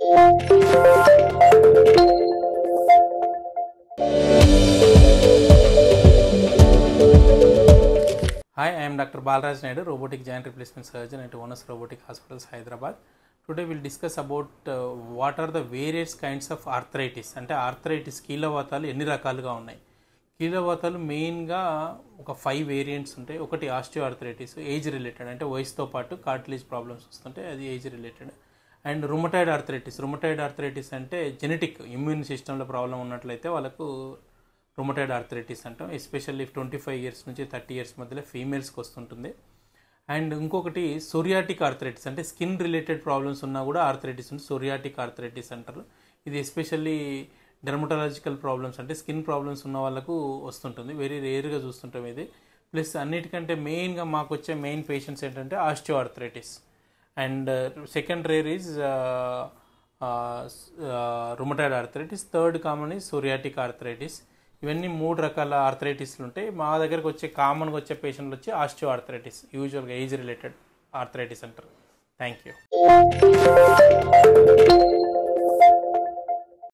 Hi, I am Dr. Balraj Naidu, Robotic Joint Replacement Surgeon at Onus Robotic Hospitals, Hyderabad. Today we will discuss about what are the various kinds of arthritis. అంటే arthritis కీళ్ళవాతాలు ఎన్ని రకాలుగా ఉన్నాయి. కీళ్ళవాతాలు మెయిన్గా ఒక 5 variants ఉంటాయి. ఒకటి osteo arthritis, age related, అంటే వయసుతో పాటు కార్టిలేజ్ ప్రాబ్లమ్స్ వస్తుంటే అది age related. And rheumatoid arthritis అంటే జెనెటిక్ ఇమ్యూన్ సిస్టంలో ప్రాబ్లం ఉన్నట్లయితే వాళ్ళకు రుమటాయిడ్ ఆర్థరైటిస్ అంటాం. ఎస్పెషల్లీ 25 ఇయర్స్ నుంచి 30 ఇయర్స్ మధ్యలో ఫీమేల్స్కి వస్తుంటుంది. అండ్ ఇంకొకటి సోరియాటిక్ ఆర్థరైటిస్, అంటే స్కిన్ రిలేటెడ్ ప్రాబ్లమ్స్ ఉన్నా కూడా ఆర్థరైటిస్ ఉంది, సోరియాటిక్ ఆర్థరైటిస్ అంటారు. ఇది ఎస్పెషల్లీ డెర్మటాలజికల్ ప్రాబ్లమ్స్, అంటే స్కిన్ ప్రాబ్లమ్స్ ఉన్న వాళ్ళకు వస్తుంటుంది. వెరీ రేర్గా చూస్తుంటాం ఇది. ప్లస్ అన్నిటికంటే మెయిన్గా మాకు వచ్చే మెయిన్ పేషెంట్స్ ఏంటంటే osteo arthritis. And second rare is rheumatoid arthritis. Third common is psoriatic arthritis. ఇవన్నీ 3 రకాల ఆర్థరైటిస్లు ఉంటాయి. మా దగ్గరకు వచ్చే కామన్గా వచ్చే పేషెంట్లు వచ్చి ఆస్టియో ఆర్థరైటిస్, యూజువల్గా ఏజ్ రిలేటెడ్ ఆర్థరైటిస్ అంటారు. Thank you.